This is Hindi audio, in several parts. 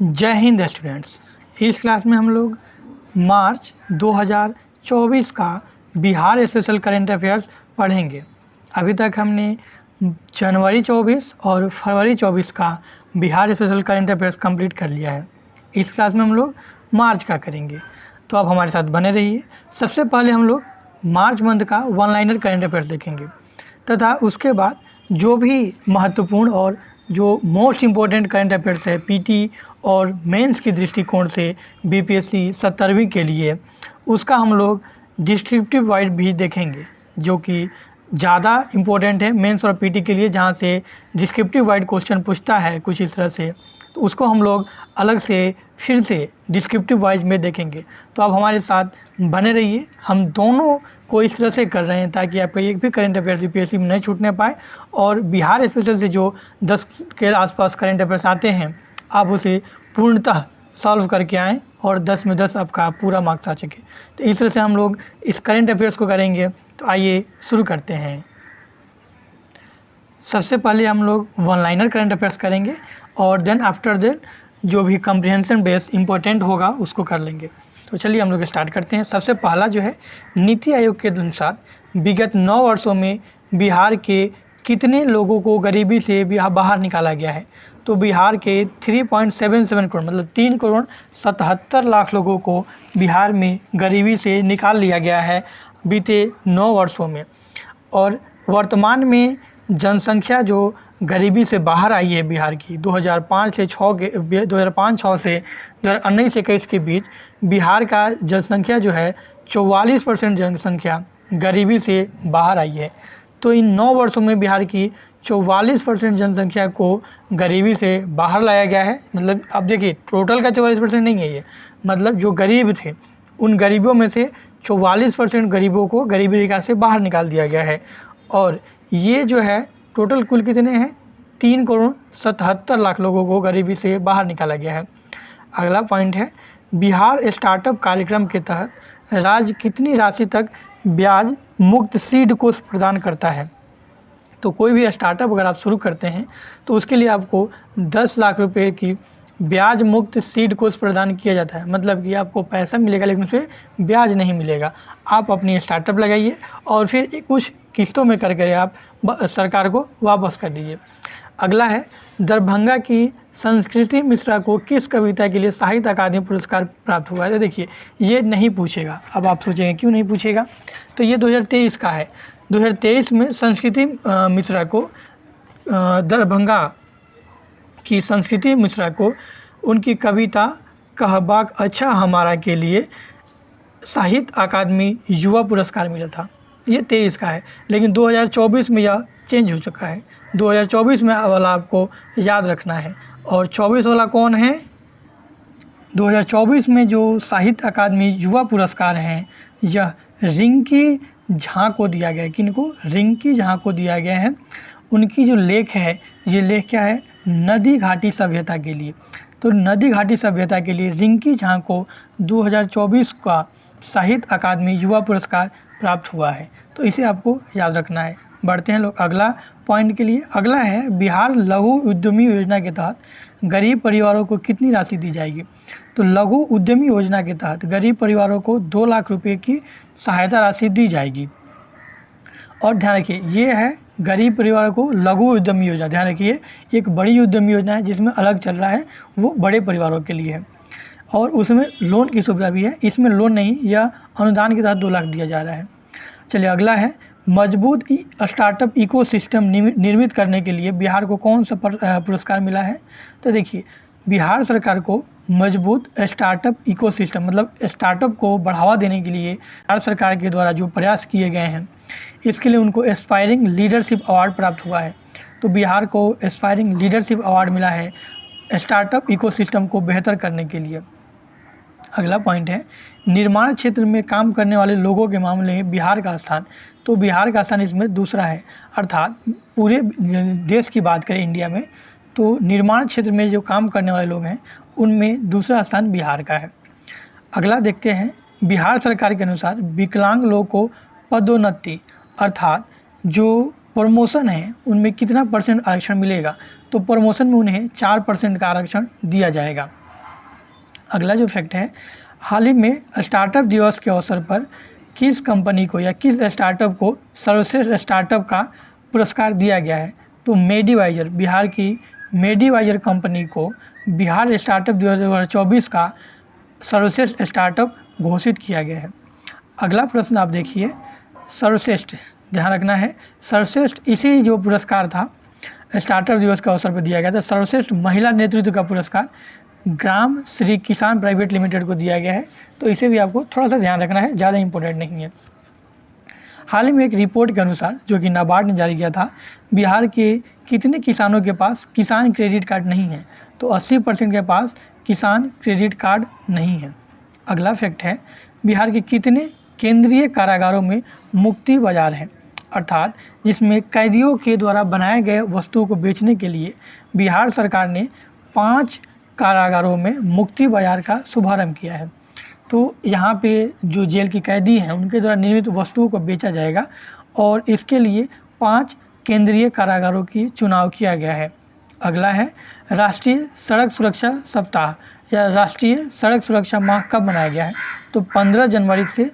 जय हिंद स्टूडेंट्स। इस क्लास में हम लोग मार्च 2024 का बिहार स्पेशल करंट अफेयर्स पढ़ेंगे। अभी तक हमने जनवरी 24 और फरवरी 24 का Bihar special current affairs complete कर लिया है। इस क्लास में हम लोग मार्च का करेंगे, तो आप हमारे साथ बने रहिए। सबसे पहले हम लोग मार्च मंथ का वन लाइनर करंट अफेयर्स देखेंगे तथा उसके बाद जो भी महत्वपूर्ण और जो मोस्ट इम्पोर्टेंट करंट अफेयर्स है पीटी और मेंस की दृष्टिकोण से बीपीएससी 70वीं के लिए, उसका हम लोग डिस्क्रिप्टिव वाइज भी देखेंगे, जो कि ज़्यादा इम्पोर्टेंट है मेंस और पीटी के लिए, जहाँ से डिस्क्रिप्टिव वाइज क्वेश्चन पूछता है कुछ इस तरह से, तो उसको हम लोग अलग से फिर से डिस्क्रिप्टिव वाइज में देखेंगे। तो आप हमारे साथ बने रहिए। हम दोनों को इस तरह से कर रहे हैं ताकि आपका एक भी करंट अफेयर्स यूपीएससी में नहीं छूटने पाए, और बिहार स्पेशल से जो 10 के आसपास करंट अफेयर्स आते हैं आप उसे पूर्णतः सॉल्व करके आएँ और 10 में 10 आपका पूरा मार्क्स आ सके। तो इस तरह से हम लोग इस करंट अफेयर्स को करेंगे। तो आइए शुरू करते हैं। सबसे पहले हम लोग वन लाइनर करंट अफेयर्स करेंगे और देन आफ्टर दैट जो भी कम्प्रिहेंशन बेस्ड इम्पोर्टेंट होगा उसको कर लेंगे। तो चलिए हम लोग स्टार्ट करते हैं। सबसे पहला जो है, नीति आयोग के अनुसार विगत 9 वर्षों में बिहार के कितने लोगों को गरीबी से बाहर निकाला गया है। तो बिहार के 3.77 करोड़ मतलब 3,77,00,000 लोगों को बिहार में गरीबी से निकाल लिया गया है बीते 9 वर्षों में। और वर्तमान में जनसंख्या जो गरीबी से बाहर आई है बिहार की 2005 से 6 से 2019-21 के बीच बिहार का जनसंख्या जो है 44% जनसंख्या गरीबी से बाहर आई है। तो इन 9 वर्षों में बिहार की 44% जनसंख्या को गरीबी से बाहर लाया गया है। मतलब अब देखिए, टोटल का 44% नहीं है ये, मतलब जो गरीब थे उन गरीबों में से 44% गरीबों को गरीबी रेखा से बाहर निकाल दिया गया है। और ये जो है टोटल कुल कितने हैं, 3,77,00,000 लोगों को गरीबी से बाहर निकाला गया है। अगला पॉइंट है, बिहार स्टार्टअप कार्यक्रम के तहत राज्य कितनी राशि तक ब्याज मुक्त सीड कोष प्रदान करता है। तो कोई भी स्टार्टअप अगर आप शुरू करते हैं तो उसके लिए आपको 10 लाख रुपए की ब्याज मुक्त सीड कोष प्रदान किया जाता है। मतलब कि आपको पैसा मिलेगा लेकिन उसमें ब्याज नहीं मिलेगा। आप अपनी स्टार्टअप लगाइए और फिर कुछ किस्तों में कर आप सरकार को वापस कर दीजिए। अगला है, दरभंगा की संस्कृति मिश्रा को किस कविता के लिए साहित्य अकादमी पुरस्कार प्राप्त हुआ है। तो देखिए, ये नहीं पूछेगा। अब आप सोचेंगे क्यों नहीं पूछेगा, तो ये 2023 का है। 2023 में संस्कृति मिश्रा को दरभंगा की संस्कृति मिश्रा को उनकी कविता कहबाक अच्छा हमारा के लिए साहित्य अकादमी युवा पुरस्कार मिला था। ये 23 का है, लेकिन 2024 में यह चेंज हो चुका है। 2024 में वाला आपको याद रखना है। और 24 वाला कौन है, 2024 में जो साहित्य अकादमी युवा पुरस्कार हैं यह रिंकी झा को दिया गया है। किनको, रिंकी झा को दिया गया है। उनकी जो लेख है, ये लेख क्या है, नदी घाटी सभ्यता के लिए। तो नदी घाटी सभ्यता के लिए रिंकी झा को 2024 का साहित्य अकादमी युवा पुरस्कार प्राप्त हुआ है। तो इसे आपको याद रखना है। बढ़ते हैं लोग अगला पॉइंट के लिए। अगला है, बिहार लघु उद्यमी योजना के तहत गरीब परिवारों को कितनी राशि दी जाएगी। तो लघु उद्यमी योजना के तहत गरीब परिवारों को 2 लाख रुपए की सहायता राशि दी जाएगी। और ध्यान रखिए, ये है गरीब परिवारों को लघु उद्यमी योजना। ध्यान रखिए, एक बड़ी उद्यमी योजना है जिसमें अलग चल रहा है, वो बड़े परिवारों के लिए है और उसमें लोन की सुविधा भी है। इसमें लोन नहीं, यह अनुदान के तहत 2 लाख दिया जा रहा है। चलिए अगला है, मजबूत स्टार्टअप इकोसिस्टम निर्मित करने के लिए बिहार को कौन सा पुरस्कार मिला है। तो देखिए, बिहार सरकार को मजबूत स्टार्टअप इकोसिस्टम मतलब स्टार्टअप को बढ़ावा देने के लिए बिहार सरकार के द्वारा जो प्रयास किए गए हैं, इसके लिए उनको एस्पायरिंग लीडरशिप अवार्ड प्राप्त हुआ है। तो बिहार को एस्पायरिंग लीडरशिप अवार्ड मिला है स्टार्टअप इकोसिस्टम को बेहतर करने के लिए। अगला पॉइंट है, निर्माण क्षेत्र में काम करने वाले लोगों के मामले में बिहार का स्थान। तो बिहार का स्थान इसमें दूसरा है, अर्थात पूरे देश की बात करें इंडिया में तो निर्माण क्षेत्र में जो काम करने वाले लोग हैं उनमें दूसरा स्थान बिहार का है। अगला देखते हैं, बिहार सरकार के अनुसार विकलांग लोगों को पदोन्नति अर्थात जो प्रमोशन है उनमें कितना % आरक्षण मिलेगा। तो प्रमोशन में उन्हें 4% का आरक्षण दिया जाएगा। अगला जो फैक्ट है, हाल ही में स्टार्टअप दिवस के अवसर पर किस कंपनी को या किस स्टार्टअप को सर्वश्रेष्ठ स्टार्टअप का पुरस्कार दिया गया है? तो मेडिवाइजर, बिहार की मेडिवाइजर कंपनी को बिहार स्टार्टअप 2024 का सर्वश्रेष्ठ स्टार्टअप घोषित किया गया है। अगला प्रश्न आप देखिए, सर्वश्रेष्ठ, ध्यान रखना है, सर्वश्रेष्ठ इसी जो पुरस्कार था स्टार्टअप दिवस के अवसर पर दिया गया था, सर्वश्रेष्ठ महिला नेतृत्व का पुरस्कार ग्राम श्री किसान प्राइवेट लिमिटेड को दिया गया है। तो इसे भी आपको थोड़ा सा ध्यान रखना है, ज़्यादा इंपॉर्टेंट नहीं है। हाल ही में एक रिपोर्ट के अनुसार जो कि नाबार्ड ने जारी किया था, बिहार के कितने किसानों के पास किसान क्रेडिट कार्ड नहीं है? तो 80% के पास किसान क्रेडिट कार्ड नहीं है। अगला फैक्ट है, बिहार के कितने केंद्रीय कारागारों में मुक्ति बाजार है, अर्थात जिसमें कैदियों के द्वारा बनाए गए वस्तुओं को बेचने के लिए बिहार सरकार ने 5 कारागारों में मुक्ति बाजार का शुभारंभ किया है। तो यहाँ पे जो जेल की कैदी हैं उनके द्वारा निर्मित वस्तुओं को बेचा जाएगा और इसके लिए 5 केंद्रीय कारागारों की चुनाव किया गया है। अगला है, राष्ट्रीय सड़क सुरक्षा सप्ताह या राष्ट्रीय सड़क सुरक्षा माह कब मनाया गया है? तो 15 जनवरी से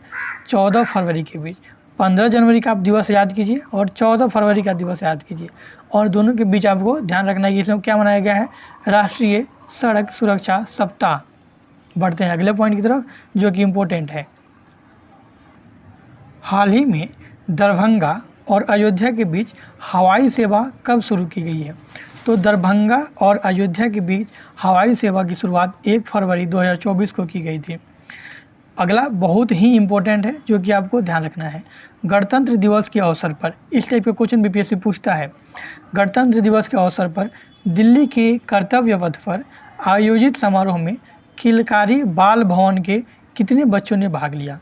14 फरवरी के बीच। 15 जनवरी का आप दिवस याद कीजिए और 14 फरवरी का दिवस याद कीजिए, और दोनों के बीच आपको ध्यान रखना है कि इसमें क्या मनाया गया है, राष्ट्रीय सड़क सुरक्षा सप्ताह। बढ़ते हैं अगले पॉइंट की तरफ जो कि इम्पोर्टेंट है। हाल ही में दरभंगा और अयोध्या के बीच हवाई सेवा कब शुरू की गई है? तो दरभंगा और अयोध्या के बीच हवाई सेवा की शुरुआत 1 फरवरी 2024 को की गई थी। अगला बहुत ही इम्पोर्टेंट है जो कि आपको ध्यान रखना है, गणतंत्र दिवस के अवसर पर, इस टाइप के क्वेश्चन बीपीएससी पूछता है। गणतंत्र दिवस के अवसर पर दिल्ली के कर्तव्य पथ पर आयोजित समारोह में किलकारी बाल भवन के कितने बच्चों ने भाग लिया?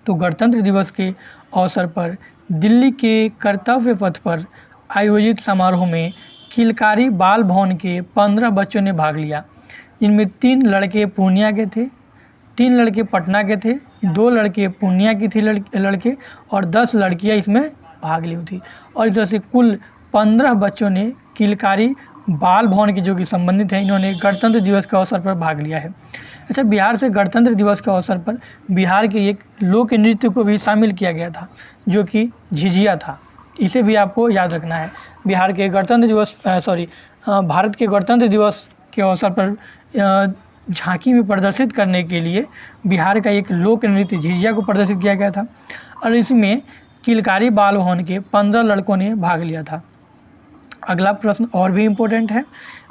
तो गणतंत्र दिवस के अवसर पर दिल्ली के कर्तव्य पथ पर आयोजित समारोह में किलकारी बाल भवन के 15 बच्चों ने भाग लिया। इनमें 3 लड़के पूर्णिया के थे, 3 लड़के पटना के थे, 2 लड़के पूर्णिया की थी लड़के और 10 लड़कियां इसमें भाग ली थी। और इस तरह से कुल 15 बच्चों ने किलकारी बाल भवन के जो कि संबंधित हैं, इन्होंने गणतंत्र दिवस के अवसर पर भाग लिया है। अच्छा, बिहार से गणतंत्र दिवस के अवसर पर बिहार के एक लोक नृत्य को भी शामिल किया गया था जो कि झिझिया था। इसे भी आपको याद रखना है। बिहार के गणतंत्र दिवस भारत के गणतंत्र दिवस के अवसर पर झांकी में प्रदर्शित करने के लिए बिहार का एक लोक नृत्य झिझिया को प्रदर्शित किया गया था और इसमें किलकारी बाल भवन के 15 लड़कों ने भाग लिया था। अगला प्रश्न और भी इम्पोर्टेंट है,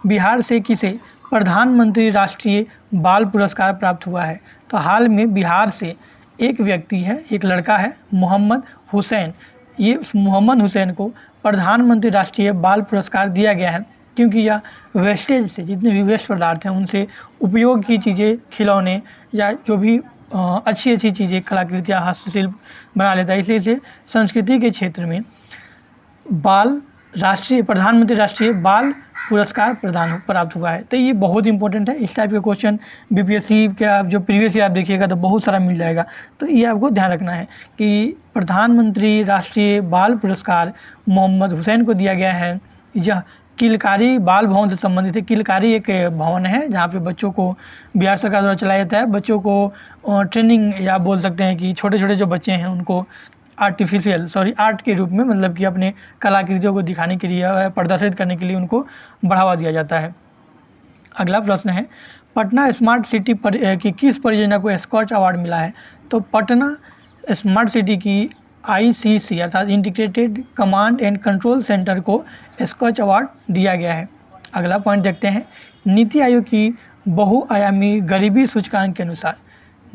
बिहार से किसे प्रधानमंत्री राष्ट्रीय बाल पुरस्कार प्राप्त हुआ है? तो हाल में बिहार से एक व्यक्ति है, एक लड़का है, मोहम्मद हुसैन। ये मोहम्मद हुसैन को प्रधानमंत्री राष्ट्रीय बाल पुरस्कार दिया गया है क्योंकि यह वेस्टेज से, जितने भी वेस्ट पदार्थ हैं उनसे उपयोग की चीज़ें, खिलौने या जो भी अच्छी अच्छी चीज़ें, कलाकृतियाँ, हस्तशिल्प बना लेता है, इसलिए इसे संस्कृति के क्षेत्र में प्रधानमंत्री राष्ट्रीय बाल पुरस्कार प्राप्त हुआ है। तो ये बहुत इंपॉर्टेंट है। इस टाइप के क्वेश्चन बीपीएससी का जो प्रीवियस ईयर आप देखिएगा तो बहुत सारा मिल जाएगा। तो ये आपको ध्यान रखना है कि प्रधानमंत्री राष्ट्रीय बाल पुरस्कार मोहम्मद हुसैन को दिया गया है। यह किलकारी बाल भवन से संबंधित है। किलकारी एक भवन है जहाँ पे बच्चों को बिहार सरकार द्वारा चलाया जाता है। बच्चों को ट्रेनिंग या बोल सकते हैं कि छोटे छोटे जो बच्चे हैं उनको आर्ट के रूप में, मतलब कि अपने कलाकृतियों को दिखाने के लिए, प्रदर्शित करने के लिए उनको बढ़ावा दिया जाता है। अगला प्रश्न है, पटना स्मार्ट सिटी की किस परियोजना को स्कॉच अवार्ड मिला है? तो पटना स्मार्ट सिटी की ICC अर्थात integrated command and control centre को स्कॉच अवार्ड दिया गया है। अगला पॉइंट देखते हैं, नीति आयोग की बहुआयामी गरीबी सूचकांक के अनुसार,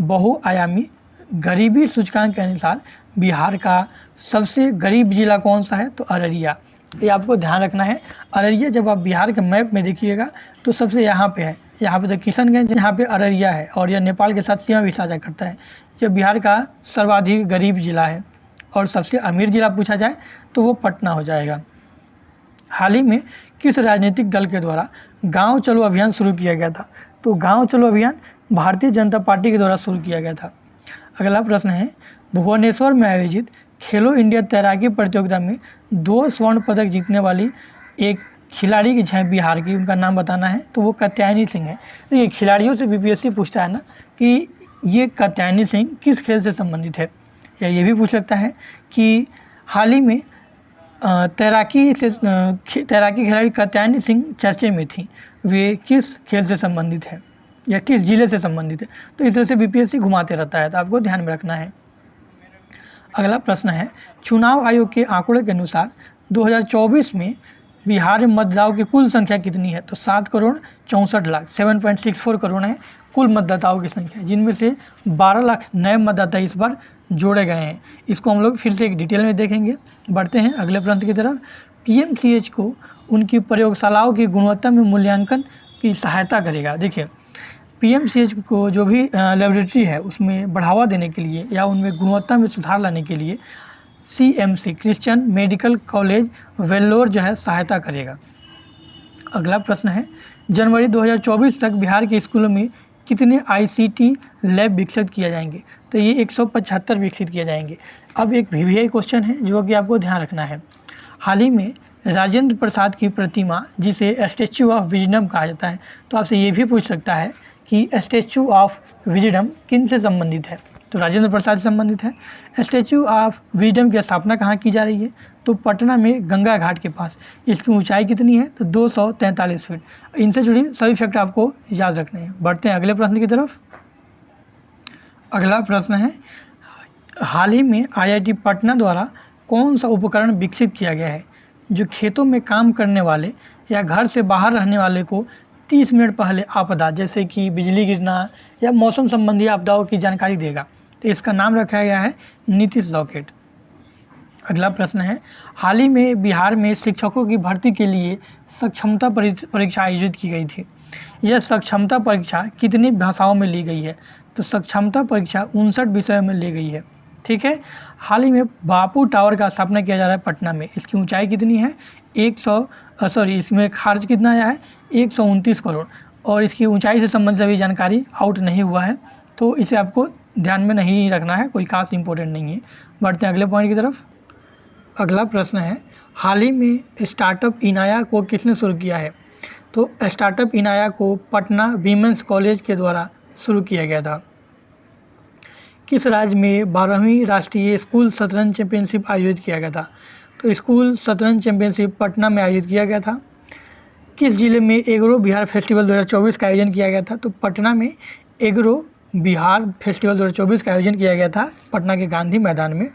बहुआयामी गरीबी सूचकांक के अनुसार बिहार का सबसे गरीब जिला कौन सा है? तो अररिया। ये आपको ध्यान रखना है। अररिया जब आप बिहार के मैप में देखिएगा तो सबसे यहाँ पे है, यहाँ पे तो किशनगंज, यहाँ पे अररिया है और यह नेपाल के साथ सीमा भी साझा करता है। यह बिहार का सर्वाधिक गरीब जिला है और सबसे अमीर जिला पूछा जाए तो वो पटना हो जाएगा। हाल ही में किस राजनीतिक दल के द्वारा गाँव चलो अभियान शुरू किया गया था? तो गाँव चलो अभियान भारतीय जनता पार्टी के द्वारा शुरू किया गया था। अगला प्रश्न है, भुवनेश्वर में आयोजित खेलो इंडिया तैराकी प्रतियोगिता में 2 स्वर्ण पदक जीतने वाली एक खिलाड़ी की है बिहार की, उनका नाम बताना है, तो वो कात्यायनी सिंह है। देखिए खिलाड़ियों से बीपीएससी पूछता है ना कि ये कात्यायनी सिंह किस खेल से संबंधित है, या ये भी पूछ सकता है कि हाल ही में तैराकी खिलाड़ी कात्यायनी सिंह चर्चे में थी, वे किस खेल से संबंधित है या किस जिले से संबंधित है। तो इस तरह से बीपीएससी घुमाते रहता है, तो आपको ध्यान में रखना है। अगला प्रश्न है, चुनाव आयोग के आंकड़ों के अनुसार 2024 में बिहार में मतदाताओं की कुल संख्या कितनी है? तो 7,64,00,000 7.64 करोड़ है कुल मतदाताओं की संख्या, जिनमें से 12 लाख नए मतदाता इस बार जोड़े गए हैं। इसको हम लोग फिर से एक डिटेल में देखेंगे। बढ़ते हैं अगले प्रश्न की तरफ। पीएमसीएच को उनकी प्रयोगशालाओं की गुणवत्ता में मूल्यांकन की सहायता करेगा। देखिए पीएमसीएच को जो भी लेबोरेटरी है उसमें बढ़ावा देने के लिए या उनमें गुणवत्ता में सुधार लाने के लिए CMC Christian medical college Vellore जो है सहायता करेगा। अगला प्रश्न है, जनवरी 2024 तक बिहार के स्कूलों में कितने ICT लैब विकसित किए जाएंगे? तो ये 175 विकसित किए जाएंगे। अब एक VVI क्वेश्चन है जो कि आपको ध्यान रखना है। हाल ही में राजेंद्र प्रसाद की प्रतिमा, जिसे स्टैचू ऑफ विजडम कहा जाता है, तो आपसे ये भी पूछ सकता है कि स्टैचू ऑफ विजडम किन से संबंधित है? तो राजेंद्र प्रसाद से संबंधित है। स्टैचू ऑफ विजडम की स्थापना कहाँ की जा रही है? तो पटना में गंगा घाट के पास। इसकी ऊंचाई कितनी है? तो 243 फीट। इनसे जुड़ी सभी फैक्ट आपको याद रखने हैं। बढ़ते हैं अगले प्रश्न की तरफ। अगला प्रश्न है, हाल ही में IIT पटना द्वारा कौन सा उपकरण विकसित किया गया है जो खेतों में काम करने वाले या घर से बाहर रहने वाले को 30 मिनट पहले आपदा जैसे कि बिजली गिरना या मौसम संबंधी आपदाओं की जानकारी देगा? तो इसका नाम रखा गया है नीतीश रॉकेट। अगला प्रश्न है, हाल ही में बिहार में शिक्षकों की भर्ती के लिए सक्षमता परीक्षा आयोजित की गई थी। यह सक्षमता परीक्षा कितनी भाषाओं में ली गई है? तो सक्षमता परीक्षा 59 विषयों में ली गई है। ठीक है। हाल ही में बापू टावर का स्थापना किया जा रहा है पटना में। इसकी ऊंचाई कितनी है? इसमें खर्च कितना आया है? 129 करोड़। और इसकी ऊंचाई से संबंधित अभी जानकारी आउट नहीं हुआ है, तो इसे आपको ध्यान में नहीं रखना है, कोई खास इंपॉर्टेंट नहीं है। बढ़ते हैं अगले पॉइंट की तरफ। अगला प्रश्न है, हाल ही में स्टार्टअप इनाया को किसने शुरू किया है? तो स्टार्टअप इनाया को पटना वीमेंस कॉलेज के द्वारा शुरू किया गया था। किस राज्य में 12वीं राष्ट्रीय स्कूल शतरंज चैंपियनशिप आयोजित किया गया था? तो स्कूल शतरंज चैंपियनशिप पटना में आयोजित किया गया था। किस जिले में एग्रो बिहार फेस्टिवल 2024 का आयोजन किया गया था? तो पटना में एग्रो बिहार फेस्टिवल 2024 का आयोजन किया गया था पटना के गांधी मैदान में।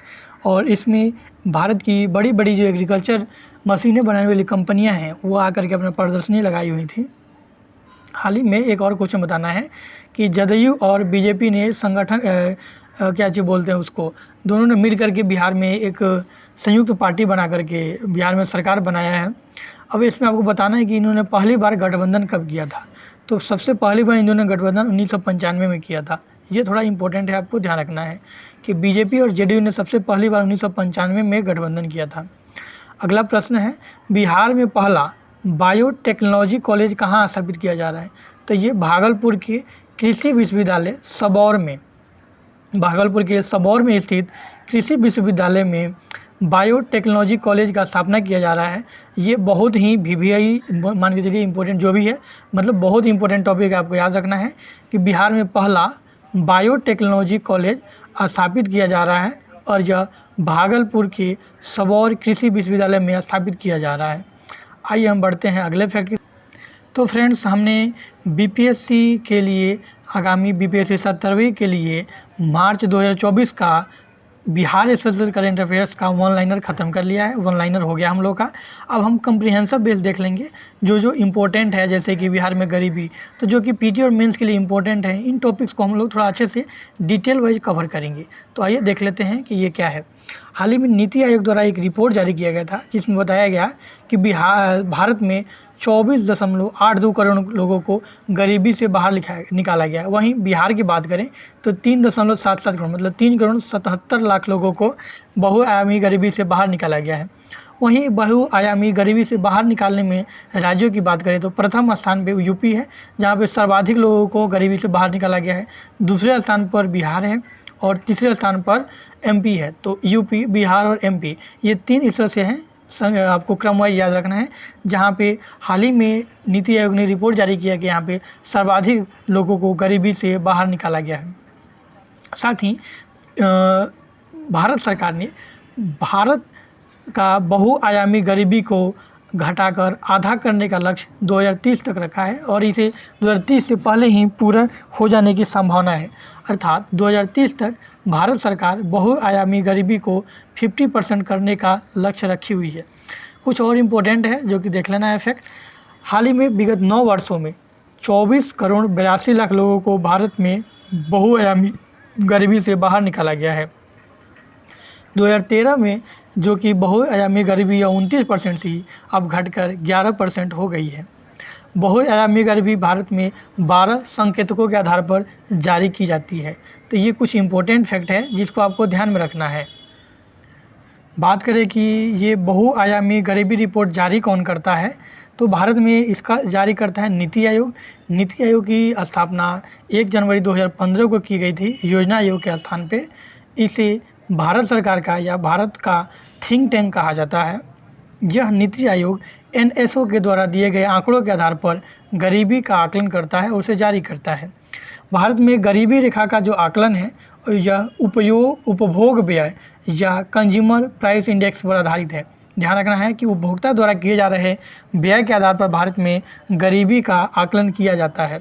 और इसमें भारत की बड़ी बड़ी जो एग्रीकल्चर मशीनें बनाने वाली कंपनियां हैं वो आकर के अपना प्रदर्शनी लगाई हुई थी। हाल ही में एक और क्वेश्चन बताना है कि जदयू और बीजेपी ने संगठन क्या चीज़ बोलते हैं उसको, दोनों ने मिल करके बिहार में एक संयुक्त पार्टी बना करके बिहार में सरकार बनाया है। अब इसमें आपको बताना है कि इन्होंने पहली बार गठबंधन कब किया था? तो सबसे पहली बार इन्होंने गठबंधन 1995 में किया था। ये थोड़ा इंपॉर्टेंट है, आपको ध्यान रखना है कि बीजेपी और जेडीयू ने सबसे पहली बार 1995 में गठबंधन किया था। अगला प्रश्न है, बिहार में पहला बायोटेक्नोलॉजी कॉलेज कहाँ स्थापित किया जा रहा है? तो ये भागलपुर के कृषि विश्वविद्यालय सबौर में, भागलपुर के सबौर में स्थित कृषि विश्वविद्यालय में बायोटेक्नोलॉजी कॉलेज का स्थापना किया जा रहा है। ये बहुत ही VVI मान के चलिए इंपॉर्टेंट जो भी है, मतलब बहुत इंपॉर्टेंट टॉपिक है, आपको याद रखना है कि बिहार में पहला बायोटेक्नोलॉजी कॉलेज स्थापित किया जा रहा है और यह भागलपुर के सबौर कृषि विश्वविद्यालय में स्थापित किया जा रहा है। आइए हम बढ़ते हैं अगले फैक्ट। तो फ्रेंड्स, हमने BPSC के लिए आगामी BPSC 17वीं के लिए मार्च 2024 का बिहार स्पेशल करंट अफेयर्स का वन लाइनर ख़त्म कर लिया है। वन लाइनर हो गया हम लोग का। अब हम कम्प्रीहेंसिव बेस देख लेंगे जो जो इम्पोर्टेंट है, जैसे कि बिहार में गरीबी, तो जो कि PT और मेंस के लिए इम्पोर्टेंट है। इन टॉपिक्स को हम लोग थोड़ा अच्छे से डिटेल वाइज कवर करेंगे। तो आइए देख लेते हैं कि ये क्या है। हाल ही में नीति आयोग द्वारा एक रिपोर्ट जारी किया गया था जिसमें बताया गया कि भारत में 24.82 करोड़ लोगों को गरीबी से बाहर निकाला गया है। वहीं बिहार की बात करें तो 3.77 करोड़, मतलब 3,77,00,000 लोगों को बहुआयामी गरीबी से बाहर निकाला गया है। वहीं बहुआयामी गरीबी से बाहर निकालने में राज्यों की बात करें तो प्रथम स्थान पे यूपी है, जहाँ पे सर्वाधिक लोगों को गरीबी से बाहर निकाला गया है। दूसरे स्थान पर बिहार है और तीसरे स्थान पर MP है। तो यूपी, बिहार और MP ये तीन इस तरह से हैं आपको क्रमवार याद रखना है, जहाँ पे हाल ही में नीति आयोग ने रिपोर्ट जारी किया कि यहाँ पे सर्वाधिक लोगों को गरीबी से बाहर निकाला गया है। साथ ही भारत सरकार ने भारत का बहुआयामी गरीबी को घटाकर आधा करने का लक्ष्य 2030 तक रखा है और इसे 2030 से पहले ही पूरा हो जाने की संभावना है। अर्थात 2030 तक भारत सरकार बहुआयामी गरीबी को 50% करने का लक्ष्य रखी हुई है। कुछ और इम्पोर्टेंट है जो कि देख लेना है फैक्ट। हाल ही में विगत 9 वर्षों में 24 करोड़ 82 लाख लोगों को भारत में बहुआयामी गरीबी से बाहर निकाला गया है। 2013 में जो कि बहुआयामी गरीबी या 29% थी, अब घटकर 11% हो गई है। बहुआयामी गरीबी भारत में 12 संकेतकों के आधार पर जारी की जाती है। तो ये कुछ इम्पोर्टेंट फैक्ट है जिसको आपको ध्यान में रखना है। बात करें कि ये बहुआयामी गरीबी रिपोर्ट जारी कौन करता है, तो भारत में इसका जारी करता है नीति आयोग। नीति आयोग की स्थापना 1 जनवरी 2015 को की गई थी योजना आयोग के स्थान पे। इसे भारत सरकार का या भारत का थिंक टैंक कहा जाता है। यह नीति आयोग NSO के द्वारा दिए गए आंकड़ों के आधार पर गरीबी का आकलन करता है और उसे जारी करता है। भारत में गरीबी रेखा का जो आकलन है यह उपभोग व्यय या कंज्यूमर प्राइस इंडेक्स पर आधारित है। ध्यान रखना है कि उपभोक्ता द्वारा किए जा रहे व्यय के आधार पर भारत में गरीबी का आकलन किया जाता है।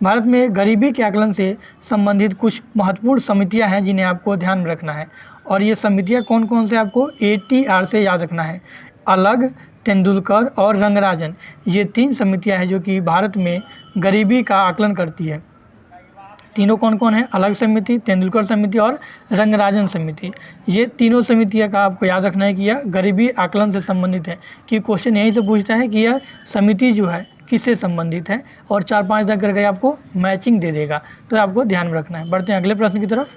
भारत में गरीबी के आकलन से संबंधित कुछ महत्वपूर्ण समितियां हैं जिन्हें आपको ध्यान में रखना है, और ये समितियां कौन कौन से आपको ATR से याद रखना है। अलग, तेंदुलकर और रंगराजन, ये 3 समितियां हैं जो कि भारत में गरीबी का आकलन करती है। तीनों कौन कौन है? अलग समिति, तेंदुलकर समिति और रंगराजन समिति। ये तीनों समितियां का आपको याद रखना है कि यह गरीबी आकलन से संबंधित है। कि क्वेश्चन यहीं से पूछता है कि यह समिति जो है किससे संबंधित है, और 4-5 तक करके आपको मैचिंग दे देगा, तो आपको ध्यान में रखना है। बढ़ते हैं अगले प्रश्न की तरफ।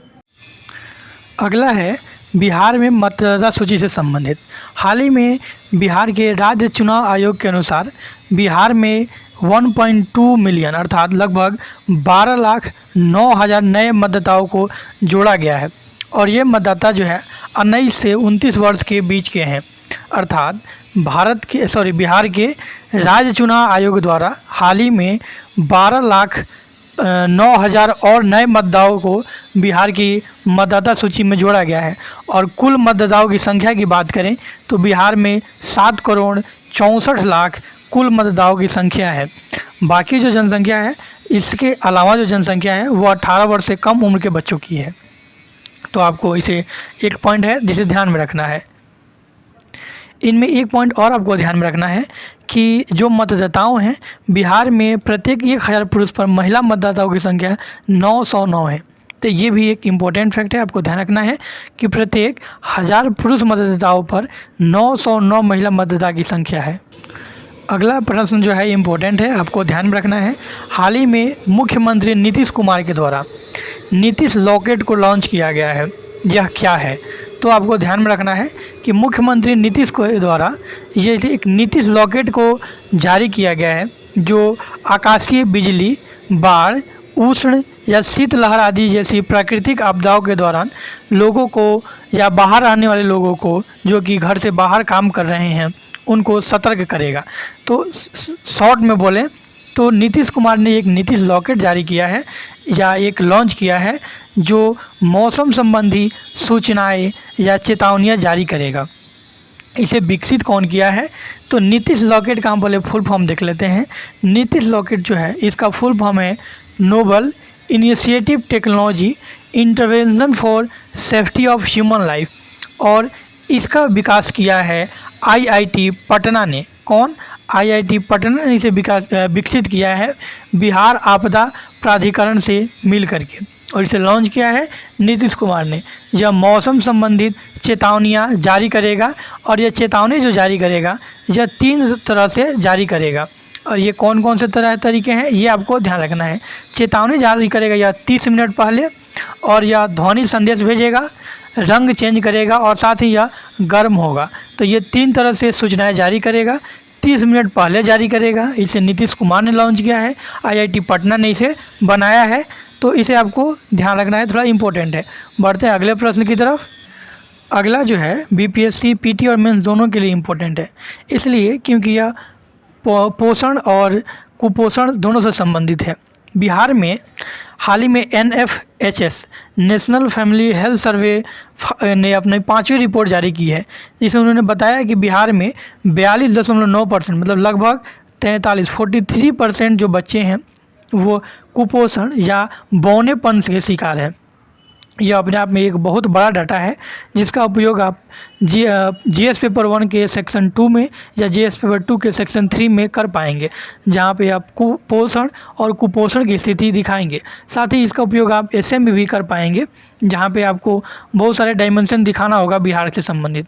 अगला है बिहार में मतदाता सूची से संबंधित। हाल ही में बिहार के राज्य चुनाव आयोग के अनुसार बिहार में 1.2 मिलियन अर्थात लगभग 12,09,000 नए मतदाताओं को जोड़ा गया है, और ये मतदाता जो है 19 से 29 वर्ष के बीच के हैं। अर्थात बिहार के राज्य चुनाव आयोग द्वारा हाल ही में 12,09,000 और नए मतदाताओं को बिहार की मतदाता सूची में जोड़ा गया है। और कुल मतदाताओं की संख्या की बात करें तो बिहार में 7 करोड़ 64 लाख कुल मतदाताओं की संख्या है। बाकी जो जनसंख्या है, इसके अलावा जो जनसंख्या है वो 18 वर्ष से कम उम्र के बच्चों की है। तो आपको इसे एक पॉइंट है जिसे ध्यान में रखना है। इनमें एक पॉइंट और आपको ध्यान में रखना है कि जो मतदाताओं हैं बिहार में प्रत्येक 1000 पुरुष पर महिला मतदाताओं की संख्या 909 है। तो ये भी एक इम्पोर्टेंट फैक्ट है, आपको ध्यान रखना है कि प्रत्येक 1000 पुरुष मतदाताओं पर 909 महिला मतदाता की संख्या है। अगला प्रश्न जो है इम्पोर्टेंट है, आपको ध्यान में रखना है। हाल ही में मुख्यमंत्री नीतीश कुमार के द्वारा नीतीश लॉकेट को लॉन्च किया गया है। यह क्या है? तो आपको ध्यान में रखना है कि मुख्यमंत्री नीतीश के द्वारा ये एक नीतीश लॉकेट को जारी किया गया है, जो आकाशीय बिजली, बाढ़, उष्ण या शीतलहर आदि जैसी प्राकृतिक आपदाओं के दौरान लोगों को या बाहर आने वाले लोगों को जो कि घर से बाहर काम कर रहे हैं उनको सतर्क करेगा। तो शॉर्ट में बोलें तो नीतीश कुमार ने एक नीतीश लॉकेट जारी किया है या एक लॉन्च किया है जो मौसम संबंधी सूचनाएं या चेतावनियां जारी करेगा। इसे विकसित कौन किया है? तो नीतीश लॉकेट का हम पहले फुल फॉर्म देख लेते हैं। नीतीश लॉकेट जो है इसका फुल फॉर्म है noble initiative technology intervention for safety of human life, और इसका विकास किया है IIT पटना ने। कौन? IIT पटना ने इसे विकसित किया है बिहार आपदा प्राधिकरण से मिल करके, और इसे लॉन्च किया है नीतीश कुमार ने। यह मौसम संबंधित चेतावनियां जारी करेगा, और यह चेतावनी जो जारी करेगा यह 3 तरह से जारी करेगा। और ये कौन कौन से तरीके हैं ये आपको ध्यान रखना है। चेतावनी जारी करेगा यह 30 मिनट पहले, और यह ध्वनि संदेश भेजेगा, रंग चेंज करेगा, और साथ ही यह गर्म होगा। तो ये 3 तरह से सूचनाएं जारी करेगा। 30 मिनट पहले जारी करेगा। इसे नीतीश कुमार ने लॉन्च किया है, IIT पटना ने इसे बनाया है, तो इसे आपको ध्यान रखना है, थोड़ा इम्पोर्टेंट है। बढ़ते हैं अगले प्रश्न की तरफ। अगला जो है बीपीएससी पीटी और मेंस दोनों के लिए इम्पोर्टेंट है, इसलिए क्योंकि यह पोषण और कुपोषण दोनों से संबंधित है। बिहार में हाल ही में NFHS national family health survey ने अपनी 5वीं रिपोर्ट जारी की है, जिसमें उन्होंने बताया कि बिहार में 42.9% मतलब लगभग 43% जो बच्चे हैं वो कुपोषण या बौनेपन के शिकार हैं। यह अपने आप में एक बहुत बड़ा डाटा है, जिसका उपयोग आप जीएस पेपर 1 के सेक्शन 2 में या जीएस पेपर 2 के सेक्शन 3 में कर पाएंगे, जहां पे आप कुपोषण और कुपोषण की स्थिति दिखाएंगे। साथ ही इसका उपयोग आप एसएम में भी कर पाएंगे, जहां पे आपको बहुत सारे डायमेंशन दिखाना होगा बिहार से संबंधित।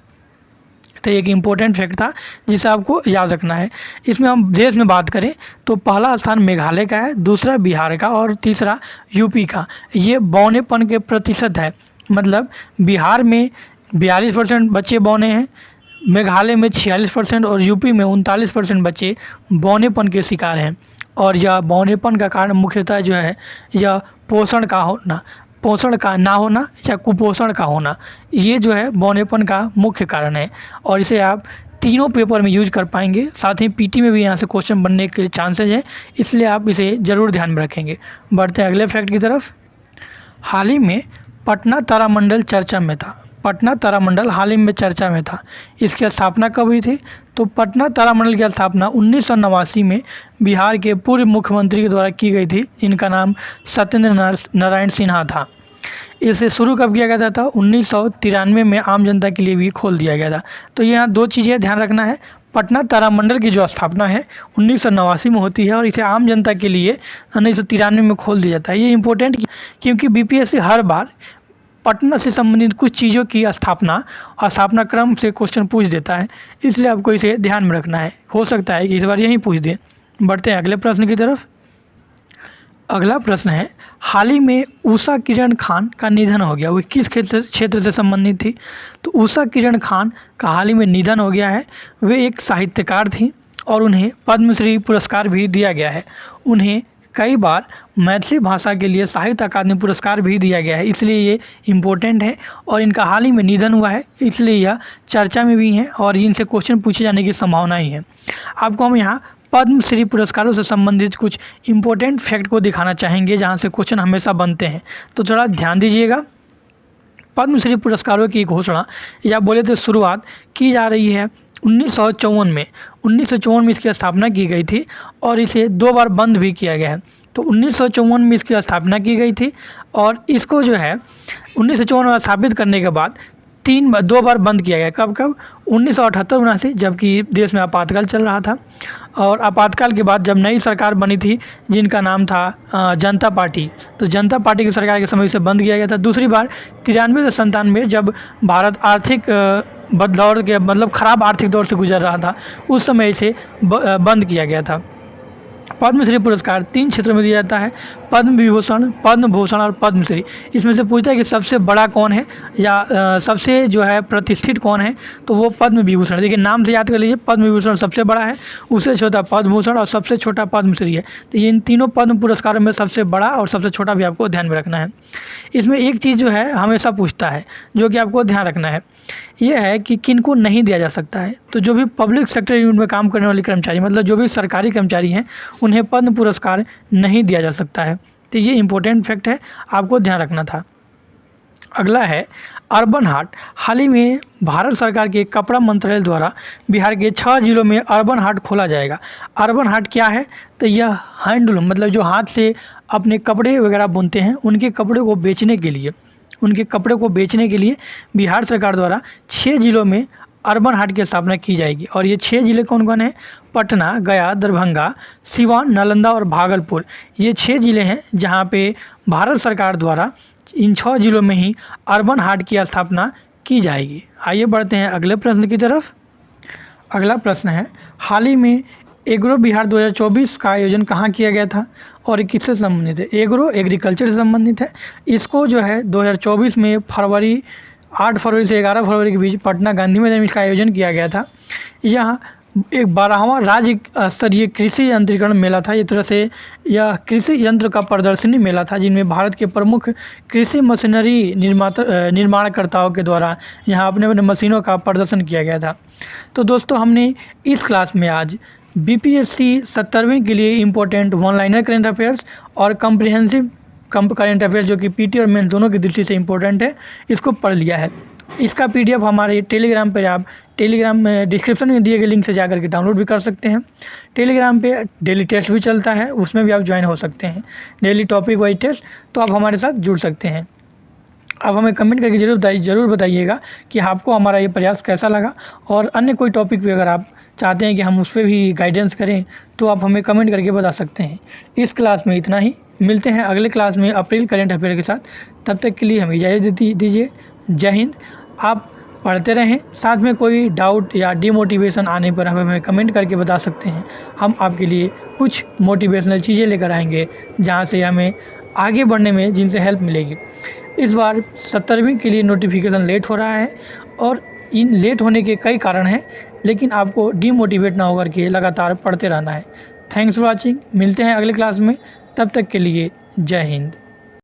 तो एक इम्पोर्टेंट फैक्ट था जिसे आपको याद रखना है। इसमें हम देश में बात करें तो पहला स्थान मेघालय का है, दूसरा बिहार का और तीसरा यूपी का। ये बौनेपन के प्रतिशत है, मतलब बिहार में 42% बच्चे बौने हैं, मेघालय में 46% और यूपी में 39% बच्चे बौनेपन के शिकार हैं। और यह बौनेपन का कारण मुख्यतः जो है यह पोषण का ना होना या कुपोषण का होना, ये जो है बौनेपन का मुख्य कारण है। और इसे आप तीनों पेपर में यूज कर पाएंगे, साथ ही पीटी में भी यहाँ से क्वेश्चन बनने के चांसेज हैं, इसलिए आप इसे ज़रूर ध्यान में रखेंगे। बढ़ते हैं अगले फैक्ट की तरफ। हाल ही में पटना तारामंडल चर्चा में था। पटना तारामंडल हाल ही में चर्चा में था। इसकी स्थापना कब हुई थी? तो पटना तारामंडल की स्थापना 1989 में बिहार के पूर्व मुख्यमंत्री के द्वारा की गई थी, जिनका नाम सत्येंद्र नारायण सिन्हा था। इसे शुरू कब किया गया था? 1993 में आम जनता के लिए भी खोल दिया गया था। तो यहाँ दो चीज़ें ध्यान रखना है। पटना तारामंडल की जो स्थापना है 1989 में होती है और इसे आम जनता के लिए 1993 में खोल दिया जाता है। ये इंपॉर्टेंट क्योंकि बीपीएससी हर बार पटना से संबंधित कुछ चीज़ों की स्थापना क्रम से क्वेश्चन पूछ देता है, इसलिए आपको इसे ध्यान में रखना है। हो सकता है कि इस बार यही पूछ दे। बढ़ते हैं अगले प्रश्न की तरफ। अगला प्रश्न है, हाल ही में उषा किरण खान का निधन हो गया। वो किस क्षेत्र से संबंधित थी? तो उषा किरण खान का हाल ही में निधन हो गया है। वे एक साहित्यकार थी और उन्हें पद्मश्री पुरस्कार भी दिया गया है। उन्हें कई बार मैथिली भाषा के लिए साहित्य अकादमी पुरस्कार भी दिया गया है, इसलिए ये इम्पोर्टेंट है। और इनका हाल ही में निधन हुआ है, इसलिए यह चर्चा में भी हैं और इनसे क्वेश्चन पूछे जाने की संभावना ही है। आपको हम यहाँ पद्मश्री पुरस्कारों से संबंधित कुछ इम्पोर्टेंट फैक्ट को दिखाना चाहेंगे, जहाँ से क्वेश्चन हमेशा बनते हैं, तो थोड़ा ध्यान दीजिएगा। पद्मश्री पुरस्कारों की घोषणा या बोले तो शुरुआत की जा रही है 1954 में। 1954 में इसकी स्थापना की गई थी और इसे 2 बार बंद भी किया गया है। तो 1954 में इसकी स्थापना की गई थी और इसको जो है 1954 में स्थापित करने के बाद 2 बार बंद किया गया। कब 1978-79, जबकि देश में आपातकाल चल रहा था। और आपातकाल के बाद जब नई सरकार बनी थी, जिनका नाम था जनता पार्टी, तो जनता पार्टी की सरकार के समय इसे बंद किया गया था। दूसरी बार 93 से 97 जब भारत आर्थिक बदलाव के मतलब ख़राब आर्थिक दौर से गुजर रहा था, उस समय इसे बंद किया गया था। पद्मश्री पुरस्कार 3 क्षेत्रों में दिया जाता है, पद्म विभूषण, पद्म भूषण और पद्मश्री। इसमें से पूछता है कि सबसे बड़ा कौन है या सबसे जो है प्रतिष्ठित कौन है, तो वो पद्म विभूषण। देखिए नाम से याद कर लीजिए, पद्म विभूषण सबसे बड़ा है, उससे छोटा पद्म भूषण और सबसे छोटा पद्मश्री है। तो ये इन तीनों पद्म पुरस्कारों में सबसे बड़ा और सबसे छोटा भी आपको ध्यान में रखना है। इसमें एक चीज़ जो है हमेशा पूछता है, जो कि आपको ध्यान रखना है, ये है कि किन को नहीं दिया जा सकता है। तो जो भी पब्लिक सेक्टर यूनिट में काम करने वाले कर्मचारी, मतलब जो भी सरकारी कर्मचारी हैं, उन्हें पद्म पुरस्कार नहीं दिया जा सकता है। तो ये इंपॉर्टेंट फैक्ट है, आपको ध्यान रखना था। अगला है अर्बन हाट। हाल ही में भारत सरकार के कपड़ा मंत्रालय द्वारा बिहार के 6 जिलों में अर्बन हाट खोला जाएगा। अर्बन हाट क्या है? तो यह हैंडलूम मतलब जो हाथ से अपने कपड़े वगैरह बुनते हैं, उनके कपड़े को बेचने के लिए बिहार सरकार द्वारा 6 जिलों में अर्बन हाट की स्थापना की जाएगी। और ये 6 जिले कौन कौन हैं? पटना, गया, दरभंगा, सिवान, नालंदा और भागलपुर। ये 6 जिले हैं जहाँ पे भारत सरकार द्वारा इन 6 जिलों में ही अर्बन हाट की स्थापना की जाएगी। आइए बढ़ते हैं अगले प्रश्न की तरफ। अगला प्रश्न है, हाल ही में एग्रो बिहार 2024 का आयोजन कहाँ किया गया था और किससे संबंधित है? एग्रो एग्रीकल्चर से संबंधित है। इसको जो है 2024 में 8 फरवरी से 11 फरवरी के बीच पटना गांधी मैदान में इसका आयोजन किया गया था। यहाँ एक 12वां राज्य स्तरीय कृषि यंत्रीकरण मेला था। इस तरह से यह कृषि यंत्र का प्रदर्शनी मेला था, जिनमें भारत के प्रमुख कृषि मशीनरी निर्माणकर्ताओं के द्वारा यहाँ अपने अपने मशीनों का प्रदर्शन किया गया था। तो दोस्तों, हमने इस क्लास में आज बीपीएससी 70वीं के लिए important one liner current affairs और कम्प्रिहेंसिव करेंट अफेयर्स, जो कि पीटी और मेंस दोनों की दृष्टि से इम्पोर्टेंट है, इसको पढ़ लिया है। इसका पीडीएफ हमारे टेलीग्राम पर आप टेलीग्राम में डिस्क्रिप्शन में दिए गए लिंक से जाकर के डाउनलोड भी कर सकते हैं। टेलीग्राम पे डेली टेस्ट भी चलता है, उसमें भी आप ज्वाइन हो सकते हैं। डेली टॉपिक वाइज टेस्ट, तो आप हमारे साथ जुड़ सकते हैं। आप हमें कमेंट करके ज़रूर बताइएगा कि आपको हमारा ये प्रयास कैसा लगा, और अन्य कोई टॉपिक पे अगर आप चाहते हैं कि हम उस पर भी गाइडेंस करें तो आप हमें कमेंट करके बता सकते हैं। इस क्लास में इतना ही, मिलते हैं अगले क्लास में अप्रैल करेंट अफेयर के साथ। तब तक के लिए हमें इजाज़त दीजिए। जय हिंद। आप पढ़ते रहें, साथ में कोई डाउट या डिमोटिवेशन आने पर हमें कमेंट करके बता सकते हैं। हम आपके लिए कुछ मोटिवेशनल चीज़ें लेकर आएंगे, जहां से हमें आगे बढ़ने में जिनसे हेल्प मिलेगी। इस बार 70वीं के लिए नोटिफिकेशन लेट हो रहा है, और इन लेट होने के कई कारण हैं, लेकिन आपको डीमोटिवेट ना होकर के लगातार पढ़ते रहना है। Thanks for watching. मिलते हैं अगले क्लास में, तब तक के लिए जय हिंद।